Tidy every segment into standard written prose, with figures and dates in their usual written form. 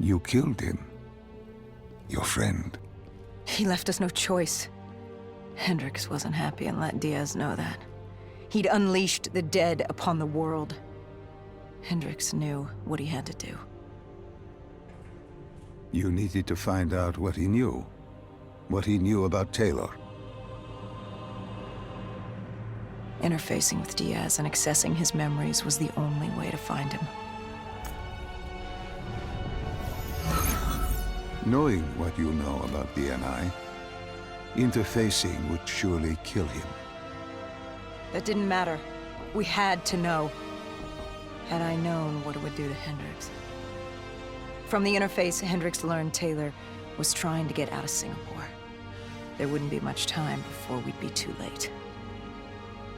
You killed him. Your friend. He left us no choice. Hendricks wasn't happy and let Diaz know that. He'd unleashed the dead upon the world. Hendricks knew what he had to do. You needed to find out what he knew. What he knew about Taylor. Interfacing with Diaz and accessing his memories was the only way to find him. Knowing what you know about DNI, interfacing would surely kill him. That didn't matter. We had to know. Had I known what it would do to Hendricks. From the interface, Hendricks learned Taylor was trying to get out of Singapore. There wouldn't be much time before we'd be too late.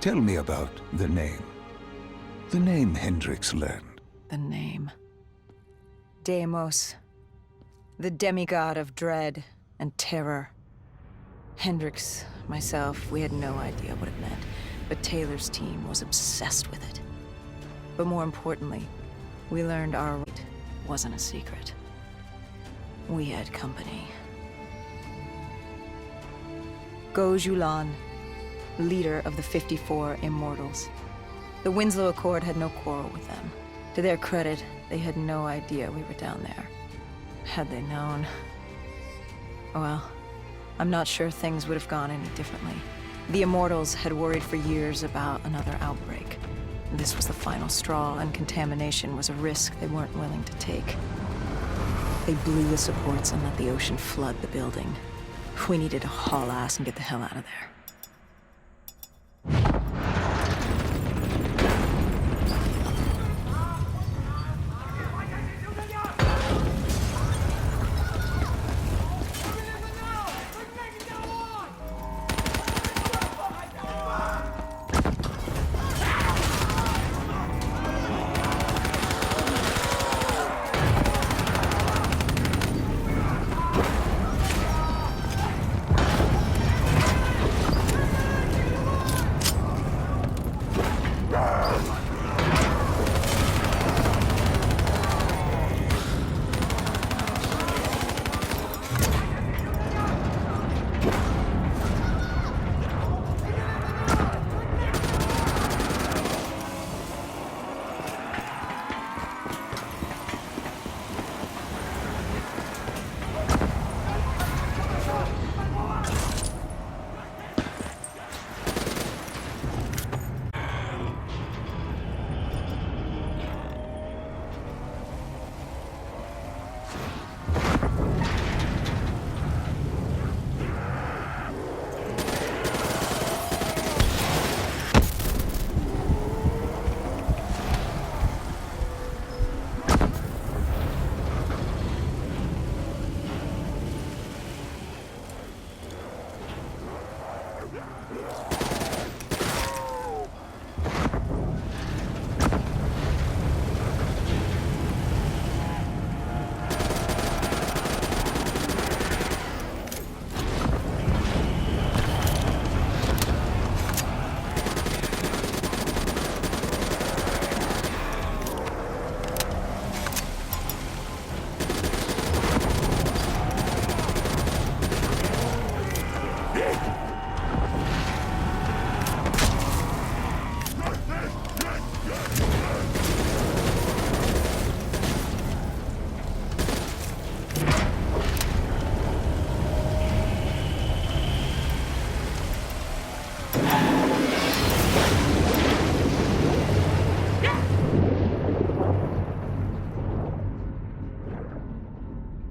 Tell me about the name. The name Hendricks learned. The name. Deimos. The demigod of dread and terror. Hendricks, myself, we had no idea what it meant, but Taylor's team was obsessed with it. But more importantly, we learned our right wasn't a secret. We had company. Go Julan, leader of the 54 Immortals. The Winslow Accord had no quarrel with them. To their credit, they had no idea we were down there. Had they known... well, I'm not sure things would have gone any differently. The Immortals had worried for years about another outbreak. This was the final straw, and contamination was a risk they weren't willing to take. They blew the supports and let the ocean flood the building. We needed to haul ass and get the hell out of there.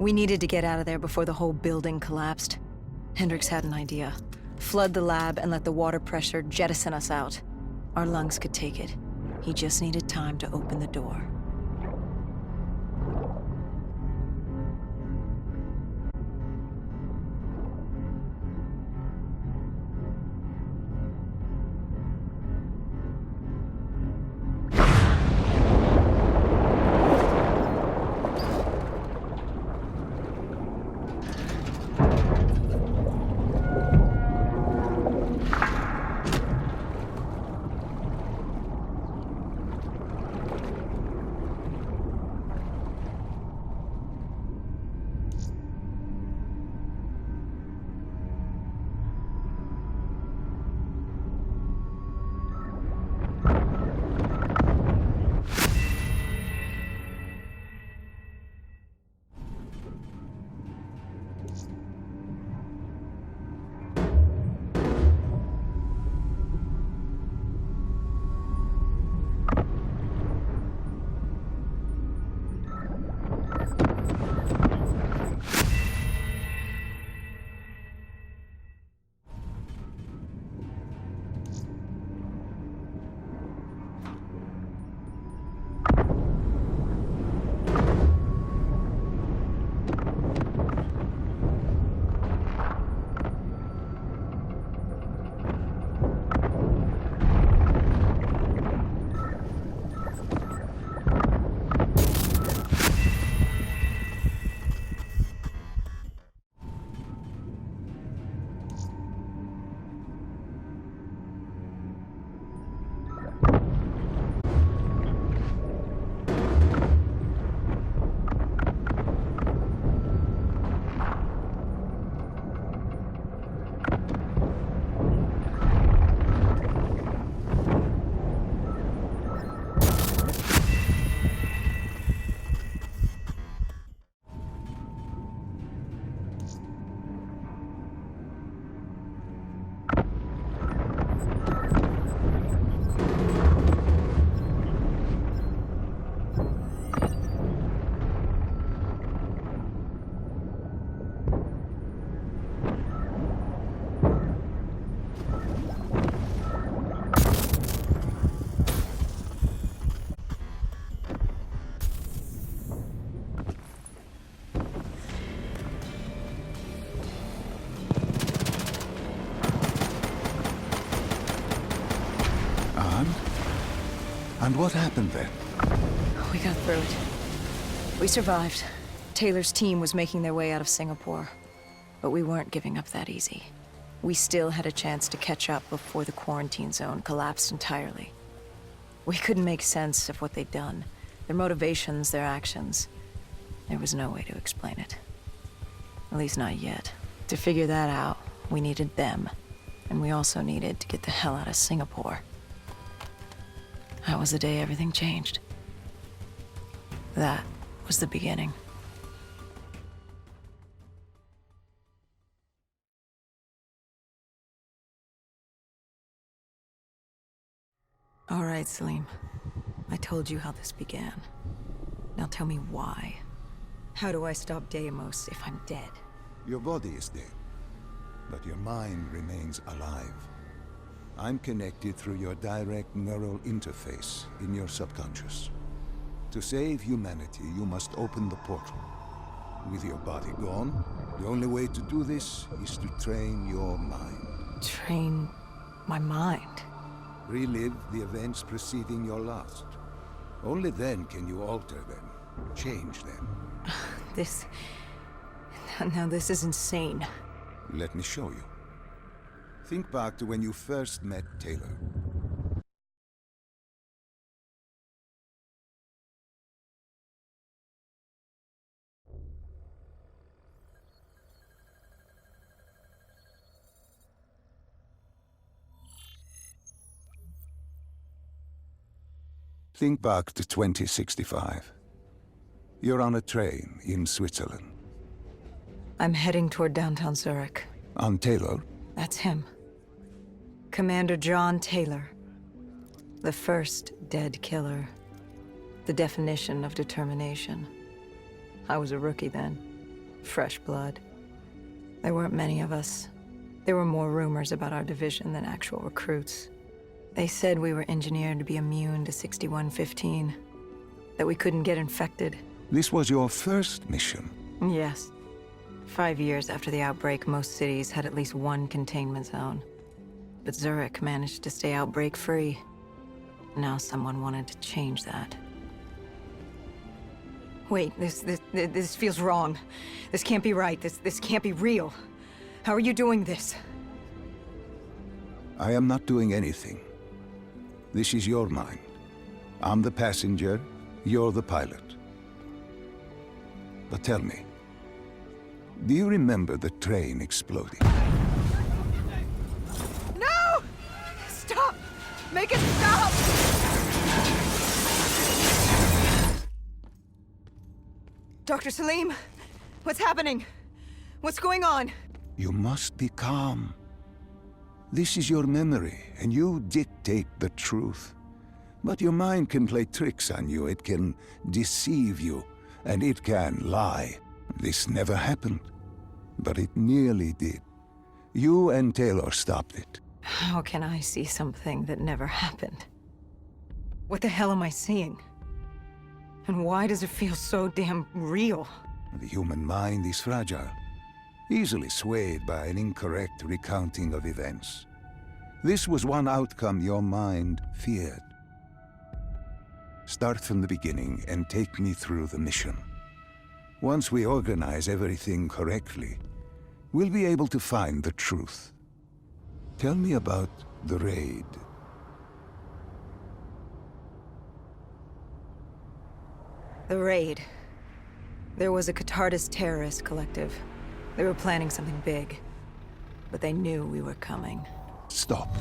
We needed to get out of there before the whole building collapsed. Hendricks had an idea. Flood the lab and let the water pressure jettison us out. Our lungs could take it. He just needed time to open the door. And what happened then? We got through it. We survived. Taylor's team was making their way out of Singapore. But we weren't giving up that easy. We still had a chance to catch up before the quarantine zone collapsed entirely. We couldn't make sense of what they'd done. Their motivations, their actions. There was no way to explain it. At least not yet. To figure that out, we needed them. And we also needed to get the hell out of Singapore. That was the day everything changed. That was the beginning. All right, Salim. I told you how this began. Now tell me why. How do I stop Deimos if I'm dead? Your body is dead, but your mind remains alive. I'm connected through your direct neural interface in your subconscious. To save humanity, you must open the portal. With your body gone, the only way to do this is to train your mind. Train my mind? Relive the events preceding your last. Only then can you alter them, change them. Now this is insane. Let me show you. Think back to when you first met Taylor. Think back to 2065. You're on a train in Switzerland. I'm heading toward downtown Zurich. On Taylor? That's him. Commander John Taylor. The first dead killer. The definition of determination. I was a rookie then. Fresh blood. There weren't many of us. There were more rumors about our division than actual recruits. They said we were engineered to be immune to 6115. That we couldn't get infected. This was your first mission? Yes. 5 years after the outbreak, most cities had at least one containment zone. But Zurich managed to stay outbreak-free. Now someone wanted to change that. Wait, this feels wrong. This can't be right. This can't be real. How are you doing this? I am not doing anything. This is your mind. I'm the passenger, you're the pilot. But tell me, do you remember the train exploding? No! Stop! Make it stop! Dr. Salim, what's happening? What's going on? You must be calm. This is your memory, and you dictate the truth. But your mind can play tricks on you, it can deceive you, and it can lie. This never happened, but it nearly did. You and Taylor stopped it. How can I see something that never happened? What the hell am I seeing? And why does it feel so damn real? The human mind is fragile, easily swayed by an incorrect recounting of events. This was one outcome your mind feared. Start from the beginning and take me through the mission. Once we organize everything correctly, we'll be able to find the truth. Tell me about the raid. The raid. There was a Catardist terrorist collective. They were planning something big. But they knew we were coming. Stop.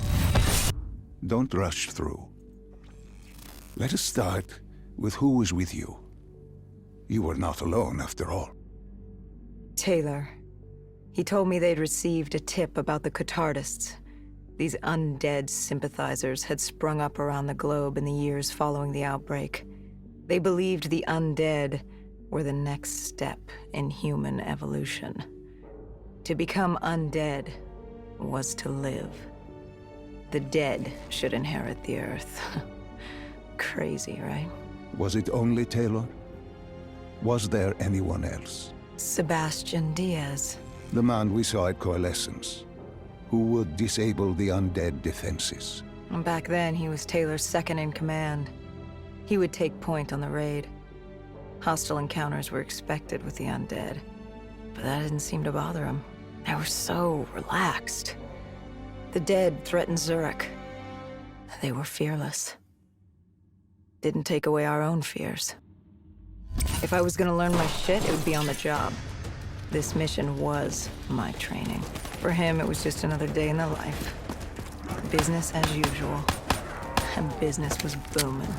Don't rush through. Let us start with who was with you. You were not alone, after all. Taylor. He told me they'd received a tip about the Catardists. These undead sympathizers had sprung up around the globe in the years following the outbreak. They believed the undead were the next step in human evolution. To become undead was to live. The dead should inherit the Earth. Crazy, right? Was it only Taylor? Was there anyone else? Sebastian Diaz. The man we saw at Coalescence, who would disable the undead defenses. And back then, he was Taylor's second in command. He would take point on the raid. Hostile encounters were expected with the undead, but that didn't seem to bother him. They were so relaxed. The dead threatened Zurich. They were fearless. Didn't take away our own fears. If I was gonna learn my shit, it would be on the job. This mission was my training. For him, it was just another day in the life. Business as usual. And business was booming.